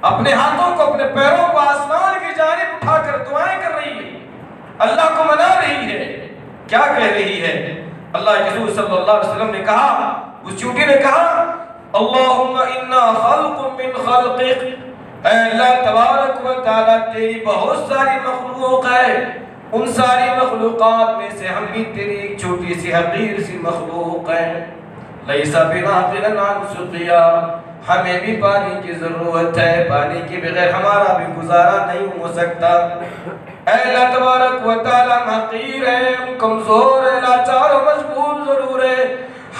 اپنے ہاتھوں کو، اپنے پیروں کو آسمان کی جانب اٹھا کر دعائیں کر رہی ہے، اللہ کو منا رہی ہے۔ کیا کہہ رہی ہے؟ اللہ کے رسول صلی اللہ علیہ وسلم نے کہا، اس چونٹی نے کہا، اللہم انا خلق من خلقک، اے اللہ تبارک و تعالیٰ تیری بہت ساری مخلوق ہے، ان ساری مخلوقات میں سے ہم بھی تیری ایک چھوٹی سی حقیر سی مخلوق ہیں، لیس بنا غنى عن سقیا، ہمیں بھی پانی کی ضرورت ہے، پانی کے بغیر ہمارا بھی گزارا نہیں ہو سکتا۔ اے اللہ تبارک و تعالیٰ ہم حقیر ہیں، ہم کمزور ہیں، لاچار و مجبور ضرور ہیں،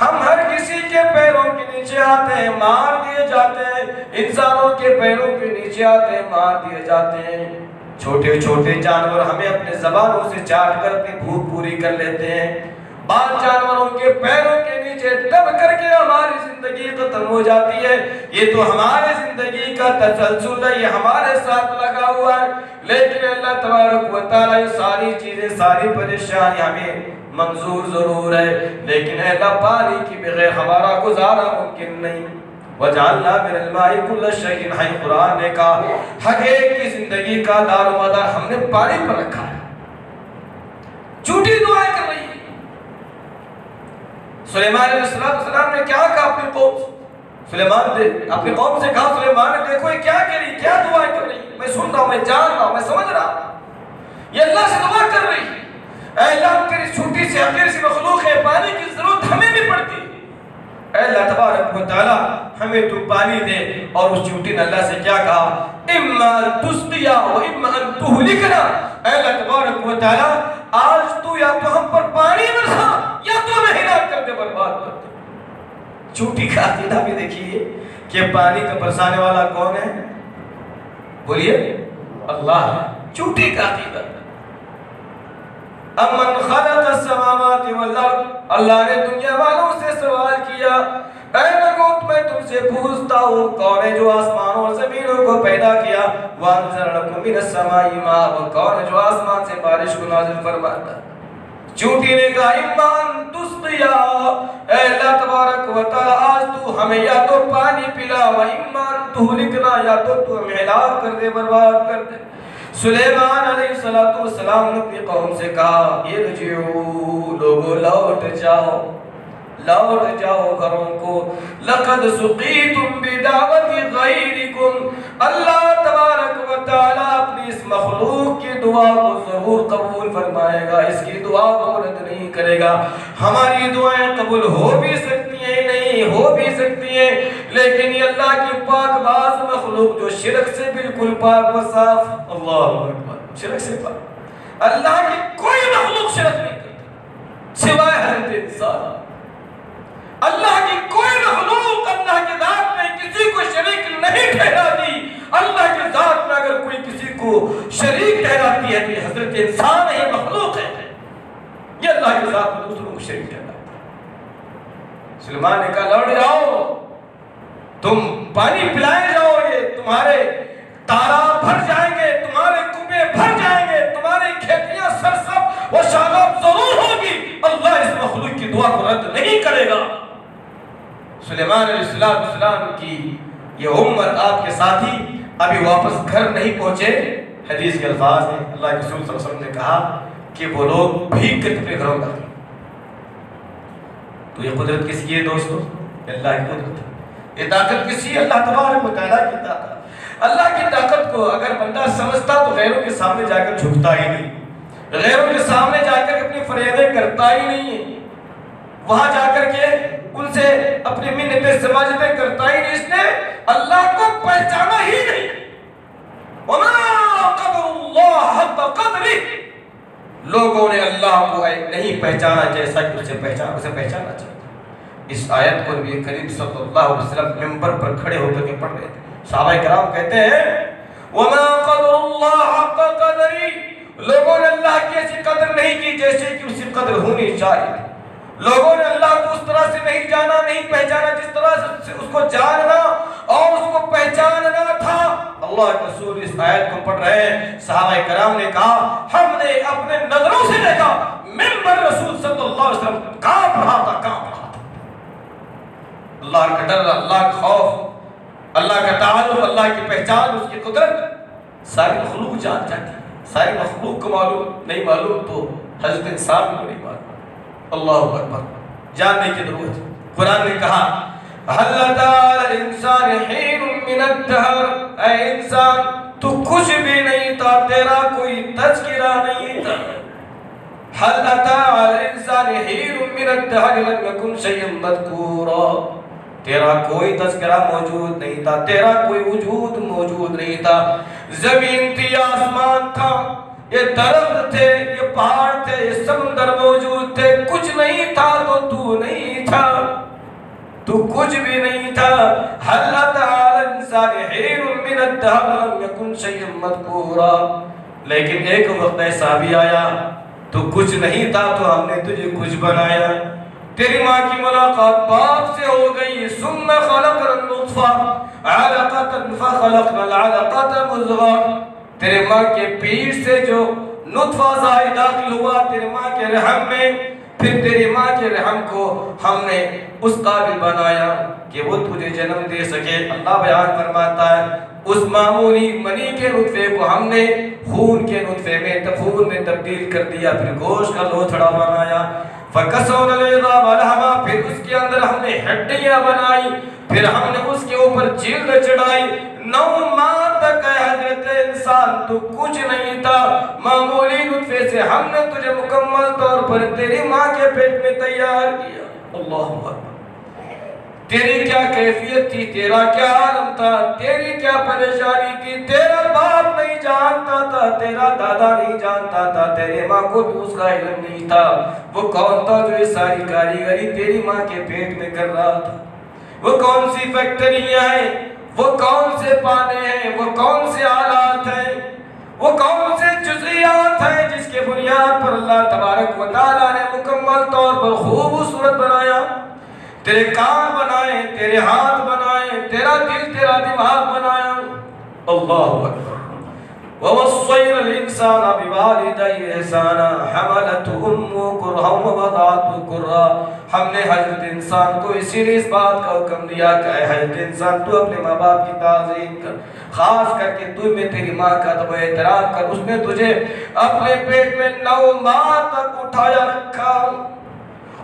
ہم ہر کسی کے پیروں کے نیچے آتے ہیں، مار دیے جاتے ہیں، انسانوں کے پیروں کے نیچے آتے ہیں، مار دیے جاتے ہیں۔ چھوٹے چھوٹے جانور ہمیں اپنے زبانوں سے چاٹ کر اپنی بھوک پوری کر لیتے ہیں۔ بعض جانوروں کے پیروں کے نیچے دب کر کے ہماری زندگی ختم ہو جاتی ہے۔ یہ تو ہمارے زندگی کا تسلسل ہے، یہ ہمارے ساتھ لگا ہوا ہے، لیکن اللہ تبارک و تعالیٰ یہ ساری چیزیں، ساری پریشانی ہمیں منظور ضرور ہے، لیکن اے اللہ پانی کی بغیر ہمارا گزارا ممکن نہیں۔ وَجَعَلْنَا مِنَ الْمَاءِ كُلَّ شَيْءٍ حَيٍّ، قرآن نے کہا ہر ایک کی زندگی کا دار و مدار ہم نے پانی پر رکھا ہے۔ جھوٹی دعائیں کر رہی ہے۔ سلیمان علیہ السلام نے کیا کہا اپنی قوم سے؟ اپنی قوم سے کہا، سلیمان نے دیکھو یہ کیا کہہ رہی، کیا دعائیں کر رہی، میں سن رہا ہوں، میں جان رہا ہوں، میں سمجھ رہا ہوں، یہ اللہ سے دعا کر رہی ہے۔ اے اللہ تیری چھوٹی سی حقیر سی مخلوق ہے، پانی کی ضرورت ہمیں بھی پڑتی ہے، اے اللہ تبارک و تعالیٰ ہمیں تو پانی دے۔ اور اس چھوٹی نے اللہ سے کیا کہا، اما تسقیا و اما ان تہلکنا، اے اللہ تبارک و تعالیٰ آج تو یا تو ہم پر پانی برسا یا تو ہمیں ہلاک کر دے، برباد کر دے۔ چھوٹی کا عقیدہ بھی دیکھیے کہ پانی کا برسانے والا کون ہے؟ بولیے اللہ ہے۔ چھوٹی کا عقیدہ امن خلق السماوات والارض، اللہ نے دنیا والوں سے سوال کیا، اے لوگوں میں تم سے پوچھتا ہوں کون ہے جو آسمانوں اور زمینوں کو پیدا کیا، وانزل لکم من السماء ماء، وہ کون ہے جو آسمان سے بارش کو نازل فرماتا ہے۔ چونٹی نے کہا اما ان تسقیا، اے اللہ تبارک و تعالیٰ آج تو ہمیں یا تو پانی پلا، و اما ان تہلکنا، یا تو ہمیں ہلاک کر دے، برباد کر دے۔ سلیمان علیہ السلام نے اپنی قوم سے کہا ارجعوا، لوگو لوٹ جاؤ، لوٹ جاؤ گھروں کو، لقد سقیتم بدعوت غیرکم، اللہ تبارک و تعالیٰ اپنی اس مخلوق کی دعا کو ضرور قبول فرمائے گا، اس کی دعا کو رد نہیں کرے گا۔ ہماری دعائیں قبول ہو بھی سکتی ہیں، نہیں ہو بھی سکتی ہیں، لیکن یہ اللہ کی پاک باز مخلوق جو شرک سے بالکل پاک و صاف، اللہ اکبر، شرک سے پاک، اللہ کی کوئی مخلوق شرک نہیں کرتی سوائے حضرت انسان۔ اللہ کی کوئی مخلوق اللہ کی ذات میں کسی کو شریک نہیں ٹھہراتی۔ اللہ کی ذات میں اگر کوئی کسی کو شریک ٹھہراتی ہے تو یہ حضرت انسان ہے، مخلوق ہے، یہ اللہ کی ذات میں دوسروں کو شریک ٹھہراتی ہے۔ سلیمان نے کہا لوٹ جاؤ، تم پانی پلائے جاؤ، یہ تمہارے تالاب بھر جائیں گے، تمہارے کنویں بھر جائیں گے، تمہاری کھیتیاں سرسب و شاداب ضرور ہوگی، اللہ اس مخلوق کی دعا کو رد نہیں کرے گا۔ سلیمان علیہ السلام کی یہ امت آپ کے ساتھی ابھی واپس گھر نہیں پہنچے، حدیث کے الفاظ ہیں، اللہ کے رسول صلی اللہ علیہ وسلم نے کہا کہ وہ لوگ بھیگ کر اپنے گھروں کا، تو یہ قدرت کس کی ہے دوستو؟ اللہ کی قدرت، یہ طاقت کس کی ہے؟ اللہ تبارک و تعالیٰ کی طاقت۔ اللہ کی طاقت کو اگر بندہ سمجھتا تو غیروں کے سامنے جا کر جھکتا ہی نہیں، غیروں کے سامنے جا کر اپنی فریادیں کرتا ہی نہیں، وہاں جا کر کے ان سے اپنی منتیں سماجتیں کرتا ہی نہیں، اس نے اللہ کو پہچانا ہی نہیں۔ وَمَا قَدْرُ اللَّهَ حَقَّ قَدْرِهِ، لوگوں نے اللہ کو نہیں پہچانا جیسا کہ اسے پہچانا چاہتا۔ اس آیت کو نبی کریم صلی اللہ علیہ وسلم منبر پر کھڑے ہو کر کے پڑھ رہے تھے، صحابہ کرام کہتے ہیں وَمَا قَدْرُ اللَّهَ حَقَّ قَدْرِهِ، لوگوں نے اللہ کی ایسی قدر نہیں کی جیسے کہ اسی قدر ہونی چاہیے۔ لوگوں نے اللہ کو اس طرح سے نہیں جانا، نہیں پہچانا جس طرح سے اس کو جاننا اور اس کو پہچاننا تھا۔ اللہ کے رسول اس آیت کو پڑھ رہے ہیں، صحابہ کرام نے کہا ہم نے اپنے نظروں سے دیکھا منبر رسول صلی اللہ علیہ وسلم کانپ رہا تھا۔ اللہ کا ڈر، اللہ کا خوف، اللہ کا تعلق، اللہ کی پہچان، اس کی قدرت ساری مخلوق جان جاتی ہے۔ ساری مخلوق کو معلوم نہیں معلوم تو حضرت انسان کو نہیں معلوم۔ اللہ اکبر، جاننے کی ضرورت ہے۔ قرآن نے کہا هل أتى على الإنسان حين من الدهر، اے انسان تو کچھ بھی نہیں تھا، تیرا کوئی تذکرہ نہیں تھا۔ هل أتى على الإنسان حين من الدهر لم يكن شيئا مذكورا، تیرا کوئی تذکرہ موجود نہیں تھا، تیرا کوئی وجود موجود نہیں تھا۔ زمین تھی، آسمان تھا، یہ درخت تھے، یہ پہاڑ تھے، یہ سمندر موجود تھے، کچھ نہیں تھا تو نہیں تھا، تو کچھ بھی نہیں تھا۔ حل تعالی انسان الإنسان حين من الدهر لم يكن شيئا مذكورا. لیکن ایک وقت ایسا بھی آیا تو کچھ نہیں تھا تو ہم نے تجھے کچھ بنایا. تیری ماں کی ملاقات باپ سے ہو گئی. ثم خلقنا النطفة علقة فخلقنا العلقة مضغة. تیرے ماں کے پیٹ سے جو نطفہ ظاہر داخل ہوا تیرے ماں کے رحم میں, پھر تیری ماں کے رحم کو ہم نے اس قابل بنایا کہ وہ تجھے جنم دے سکے. اللہ بیان فرماتا ہے اس معمولی منی کے نطفے کو ہم نے خون کے نطفے میں خون میں تبدیل کر دیا, پھر گوشت کا لوتھڑا بنایا. فَكَسَوْنَا الْعِظَامَ لَحْمًا, پھر اس کے اندر ہم نے ہڈیاں بنائی, پھر ہم نے اس کے اوپر جلد چڑھائی. 9 ماہ تک اے حضرت انسان تو کچھ نہیں تھا, معمولی نطفے سے ہم نے تجھے مکمل طور پر تیری ماں کے پیٹ میں تیار کیا. اللہ اکبر. تیری کیا کیفیت تھی, تیرا کیا عالم تھا, تیری کیا پریشانی تھی, تیرا باپ نہیں جانتا تھا, تیرا دادا نہیں جانتا تھا, تیرے ماں کو بھی اس کا علم نہیں تھا. وہ کون تھا جو یہ ساری کاریگری تیری ماں کے پیٹ میں کر رہا تھا؟ وہ کون سی فیکٹریاں ہیں, وہ کون سے پانے ہیں, وہ کون سے آلات ہیں, وہ کون سے جزئیات ہیں جس کے بنیاد پر اللہ تبارک و تعالیٰ نے مکمل طور پر خوبصورت بنایا. تیرے کان بنائے, تیرے ہاتھ بنائے, تیرا دل تیرا دماغ بنایا. اللہ اکبر. وَوَصَّيْنَا الْإِنسَانَ بِوَالِدَيْهِ إِحْسَانًا حَمَلَتْهُ أُمُّهُ كُرْهًا وَوَضَعَتْهُ كُرْهًا. ہم نے حضرت انسان کو اسی لیے اس بات کا حکم دیا کہ اے حضرت انسان تو اپنے ماں باپ کی تعظیم کر, خاص کر کے تو میں تیری ماں کا ادب و احترام کر. اس نے تجھے اپنے پیٹ میں 9 ماہ تک اٹھایا رکھا.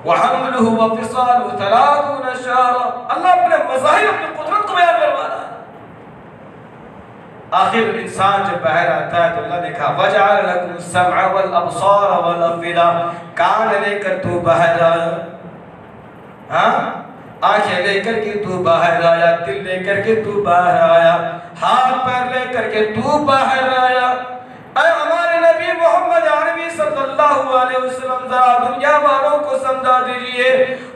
وَحَمْلُهُ وَفِصَالُهُ 30 شَهْرًا. اللہ اپنے مظاہر اپنی قدرت کو بیان کروا رہا ہے. آخر انسان جب باہر آتا ہے تو اللہ نے کہا وَجَعَلَ لَكُمُ السَّمْعَ وَالْأَبْصَارَ وَالْأَفْئِدَةَ. کان لے کر تو باہر آیا, ہاں آنکھیں لے کر کے تو باہر آیا, دل لے کر کے تو باہر آیا, ہاتھ پیر لے کر کے تو باہر آیا. اے ہمارے نبی محمد عربی صلی اللہ علیہ وسلم ذرا دنیا والوں کو سمجھا دیجئے.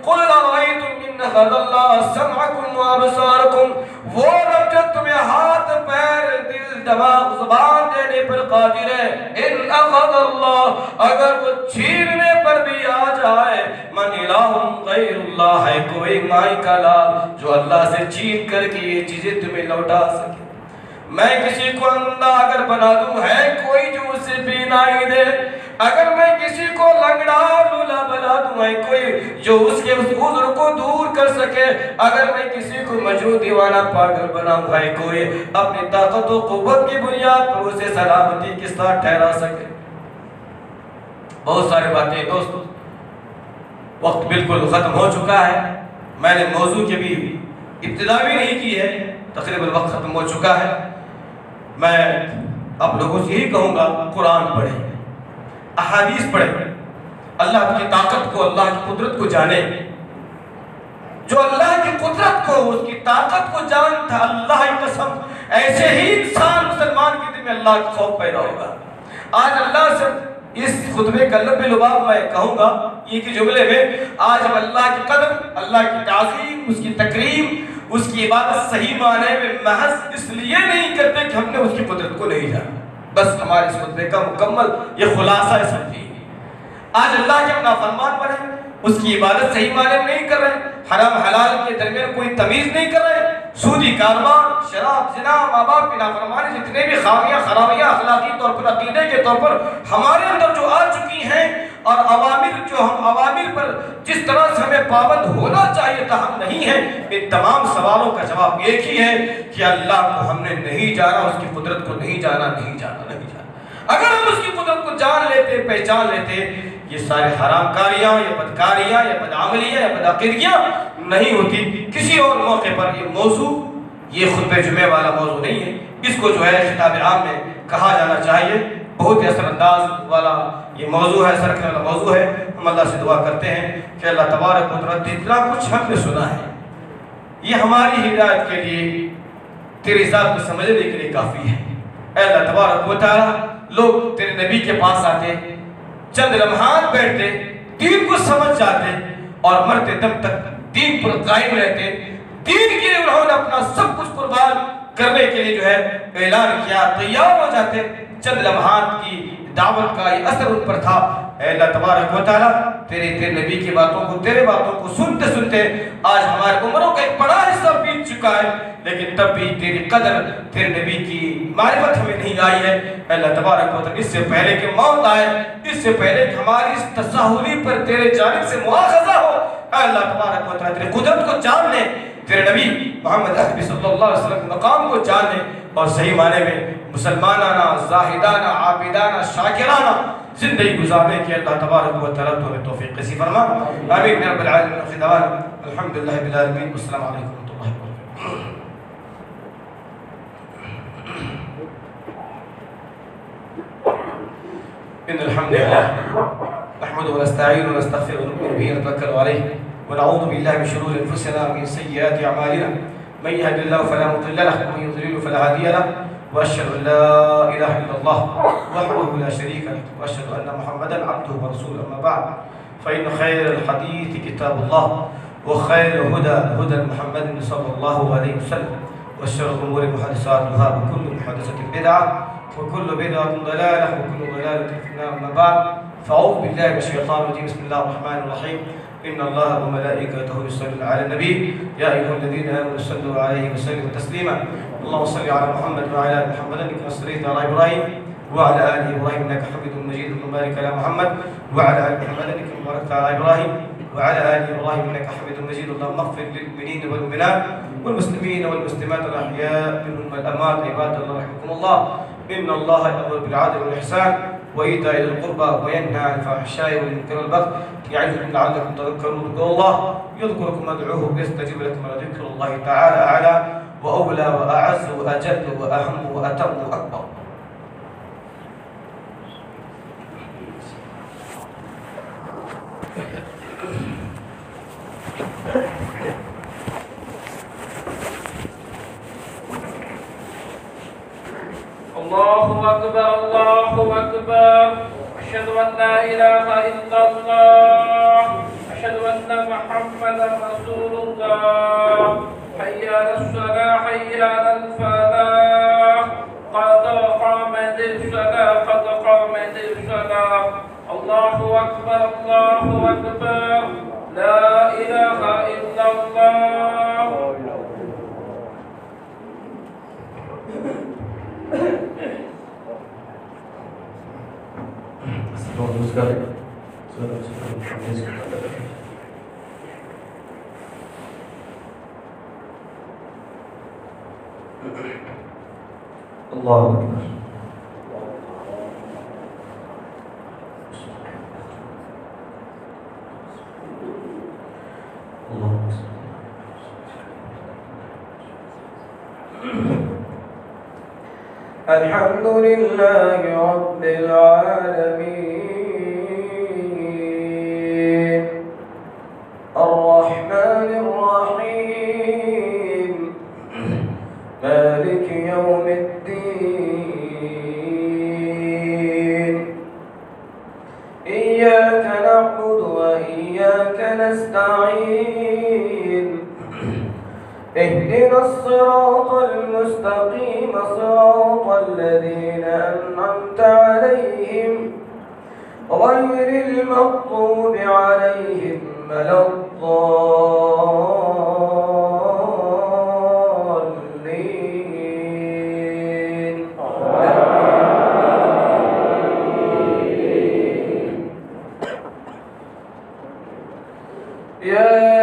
قُلْ أَرَأَيْتُمْ إِنْ أَخَذَ اللَّهُ سَمْعَكُمْ وَأَبْصَارَكُمْ. وہ رب جو تمہیں ہاتھ پیر دل دماغ زبان دینے پر قادر ہے, إِنْ أَخَذَ اللَّهُ, اگر وہ چھیننے پر بھی آ جائے, مَنْ إِلَٰهٌ غَيْرُ اللَّهِ, ہے کوئی مائی کا لال جو اللہ سے چھین کر کے یہ چیزیں تمہیں لوٹا سکے. میں کسی کو اندھا اگر بنا دوں, ہے کوئی جو اسے بینائی دے. اگر میں کسی کو لنگڑا لولا بنا دوں, ہے کوئی جو اس کے اس عذر کو دور کر سکے. اگر میں کسی کو مجنون دیوانہ پاگل بناؤں, ہے کوئی اپنی طاقت و قوت کی بنیاد پر اسے سلامتی کے ساتھ ٹھہرا سکے. بہت سارے باتیں دوستو, وقت بالکل ختم ہو چکا ہے. میں نے موضوع کی بھی ابتدا بھی نہیں کی ہے, تقریباً وقت ختم ہو چکا ہے. میں آپ لوگوں سے یہی کہوں گا قرآن پڑھیں, احادیث پڑھیں, اللہ کی طاقت کو اللہ کی قدرت کو جانیں. جو اللہ کی قدرت کو اس کی طاقت کو جانتا, اللہ کی قسم ایسے ہی انسان مسلمان کے دل میں اللہ کا خوف پیدا ہوگا. آج اللہ سے اس خطبے کا لب لباب میں کہوں گا یہ کہ جملے میں, آج ہم اللہ کی قدر, اللہ کی تعظیم, اس کی تکریم, اس کی عبادت صحیح معنی میں محض اس لیے نہیں کرتے کہ ہم نے اس کی قدرت کو نہیں جانا. بس ہمارے اس خطبے کا مکمل یہ خلاصہ سمجھیے. آج اللہ کے اپنا فرمان پڑھیں, اس کی عبادت صحیح معنی میں نہیں کر رہے, حرام حلال کے درمیان کوئی تمیز نہیں کر رہے, سودی کاروبار, شراب, زنا, ماں باپ کی نافرمانی, جتنے بھی خرابیاں اخلاقی طور پر, عقیدے کے طور پر ہمارے اندر جو آ چکی ہیں, اور عوامر جو ہم عوامر پر جس طرح سے ہمیں پابند ہونا چاہیے تھا ہم نہیں ہیں. ان تمام سوالوں کا جواب ایک ہی ہے کہ اللہ کو ہم نے نہیں جانا, اس کی قدرت کو نہیں جانا. اگر ہم اس کی قدرت کو جان لیتے, پہچان لیتے, یہ سارے حرام کاریاں یا بدکاریاں یا بدعملیاں یا بدعقیدگیاں نہیں ہوتی. کسی اور موقع پر یہ موضوع, یہ خطبہ جمعہ والا موضوع نہیں ہے. اس کو جو ہے خطاب عام میں کہا جانا چاہیے. بہت ہی اثر انداز والا یہ موضوع ہے, اثر رکھنے والا موضوع ہے. ہم اللہ سے دعا کرتے ہیں کہ اللہ تبارک و تعالیٰ جتنا کچھ ہم نے سنا ہے یہ ہماری ہدایت کے لیے, تیری ذات کو سمجھنے کے لیے کافی ہے. اے اللہ تبارک و تعالیٰ, لوگ تیرے نبی کے پاس آتے, چند لمحات بیٹھتے, دین کو سمجھ جاتے اور مرتے دم تک دین پر قائم رہتے. دین کے لیے انہوں نے اپنا سب کچھ قربان کرنے کے لیے جو ہے اعلان کیا، تیار ہو جاتے۔ چند لمحات کی دعوت کا یہ اثر ان پر تھا۔ اے اللہ تبارک و تعالیٰ، تیرے نبی کی باتوں کو، تیرے باتوں کو سنتے سنتے آج ہمارے عمروں کا ایک بڑا حصہ بیت چکا ہے، لیکن تب بھی تیری قدر، تیرے نبی کی معرفت ہمیں نہیں آئی ہے۔ اے اللہ تبارک و تعالیٰ، اس سے پہلے کہ موت آئے، اس سے پہلے کہ ہماری اس تساہلی پر تیرے جانب سے مواخذہ ہو، اے اللہ تبارک و تعالیٰ تیرے قدرت کو جان لے، تیرے نبی محمد عربی صلی اللہ علیہ وسلم کے مقام کو جان لے، اور صحیح معنی میں مسلمانانہ، زاہدانہ، عابدانہ، شاکرانہ زندگی گزارنے کی اللہ تبارک و تعالیٰ تو ہمیں توفیق نصیب فرما۔ آمین یا رب العالمین۔ آخر دعوانا الحمدللہ رب العالمین، والسلام علیکم ورحمۃ اللہ وبرکاتہ۔ ان الحمد لله نحمده ونستعينه ونستغفره ونؤمن به ونتوكل عليه ونعوذ بالله من شرور انفسنا ومن سيئات اعمالنا، من يهد الله فلا مضل له ومن يضلل فلا هادي له، واشهد ان لا اله الا الله وحده لا شريك له، واشهد ان محمدا عبده ورسوله. اما بعد، فان خير الحديث كتاب الله، وخير الهدى هدى محمد صلى الله عليه وسلم، وشر الامور محدثاتها، وكل محدثه بدعه، وكل بدعة ضلالة، وكل ضلالة في النار. أما بعد، فأعوذ بالله من الشيطان الرجيم. بسم الله الرحمن الرحيم. إن الله وملائكته يصلون على النبي يا أيها الذين آمنوا صلوا عليه وسلموا تسليما. اللهم صل على محمد وعلى آل محمد كما صليت على إبراهيم وعلى آل إبراهيم إنك حميد مجيد. اللهم بارك على محمد وعلى آل محمد كما باركت على إبراهيم وعلى آل إبراهيم إنك حميد مجيد. اللهم اغفر للمؤمنين والمؤمنات والمسلمين والمسلمات الأحياء منهم والأموات. عباد الله رحمكم الله، إن الله يأمر بالعدل والإحسان وإيتاء ذي القربى وينهى عن الفحشاء والمنكر والبغي يعظكم لعلكم تذكرون. اذكروا الله يذكركم وادعوه يستجب لكم، ولذكر الله تعالى أعلى وأولى وأعز وأجل وأهم وأتم وأكبر. الله أكبر، الله أكبر، أشهد أن لا إله إلا الله، أشهد أن محمدا رسول الله، حي على الصلاة، حي على الفلاح، قد قامت الصلاة، قد قامت الصلاة. الله أكبر، الله أكبر، لا إله إلا الله. الله أكبر. الحمد لله رب العالمين، الرحمن الرحيم، مالك يوم الدين. إياك نعبد وإياك نستعين، اهدنا الصراط المستقيم، صراط الذين أنعمت عليهم غير المغضوب عليهم ولا الضالين. يا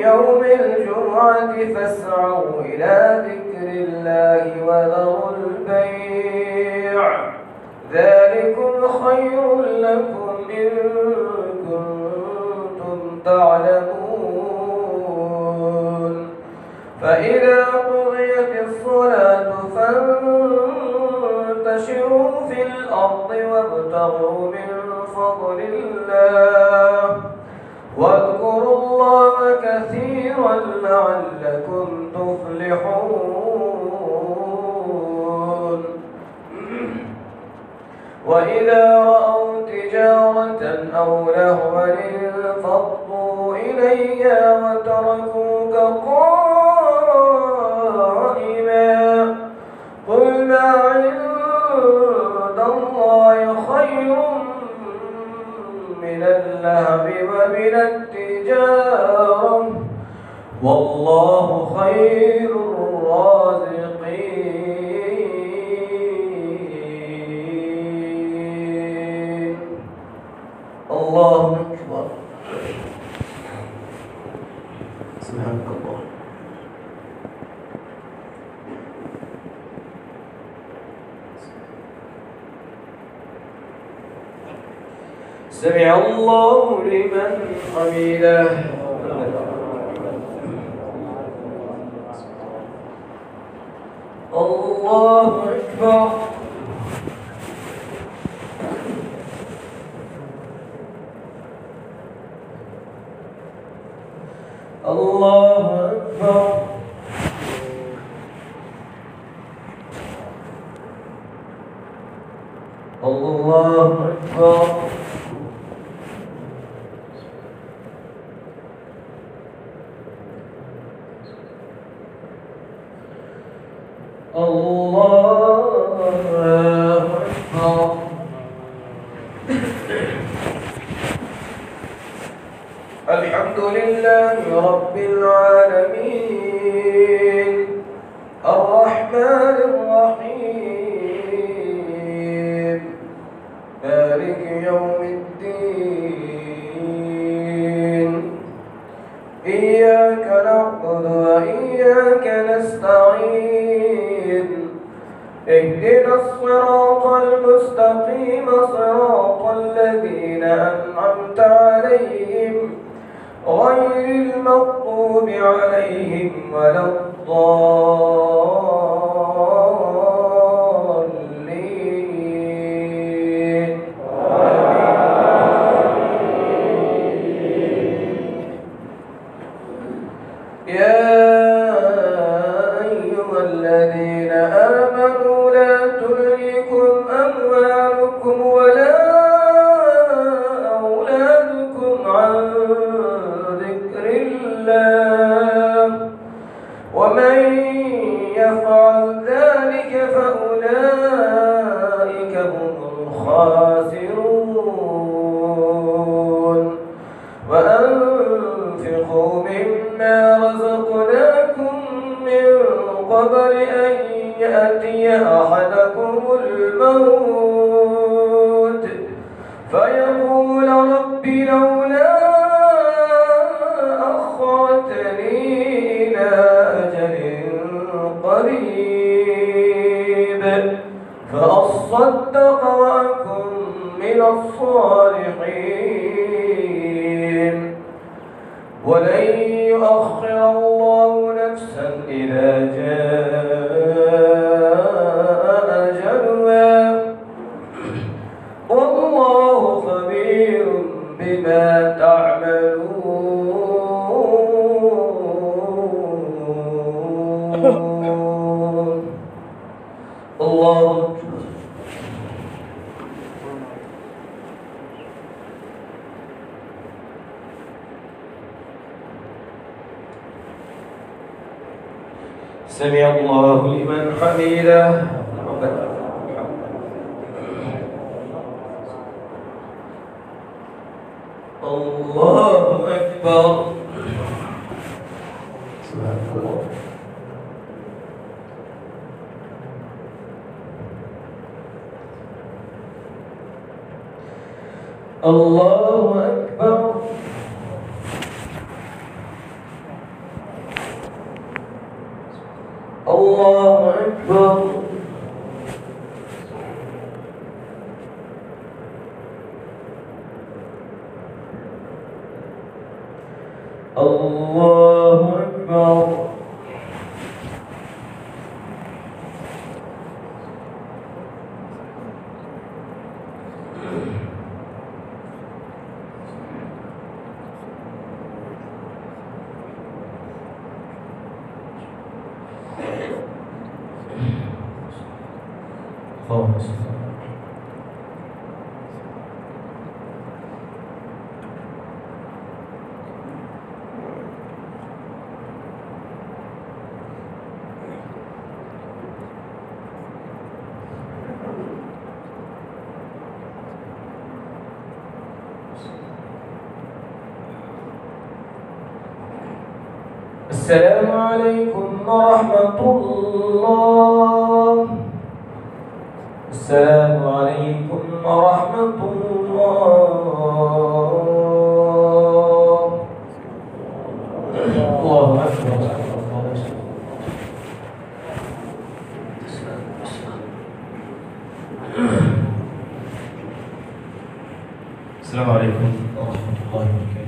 يوم الجمعة فاسعوا إلى ذكر الله وذروا البيع، ذلكم خير لكم إن كنتم تعلمون. فإذا قضيت الصلاة فانتشروا في الأرض وابتغوا من فضل الله، واذكروا الله كثيرا لعلكم تفلحون. وإذا رأوا تجارة أو لهوا انفضوا إليها وتركوك قائما قل ما عند الله خير من اللهو ومن التجارة والله خير الرازقين. الله أكبر. سبحانك الله. سمع الله لمن حمده. الله أكبر. الله أكبر. الله أكبر. الله أكبر. الحمد لله رب العالمين الرحمن الرحيم مالك يوم الدين إياك نعبد وإياك نستعين اهدنا الصراط المستقيم صراط الذين أنعمت عليهم غير المغضوب عليهم ولا الضالين. يا أيها الذين آمنوا لا تلهكم أموالكم ولا أولادكم عن ذكر الله ومن يفعل ذلك فأولئك هم الخاسرون. وأنفقوا مما رزقناكم من قبل أن يأتي أحدكم الموت فيقول رب لولا أخرتني إلى أجل قريب فأصدق وأكن من الصالحين ولن يؤخر الله نفسا إذا جاء أجلها والله خبير بما تعملون. الله أكبر. سمع الله لمن حمده. الله أكبر. سبحان الله. الله أكبر. الله أكبر. الله أكبر. السلام عليكم ورحمة الله. السلام عليكم ورحمة الله. الله أكبر. السلام عليكم ورحمة الله وبركاته.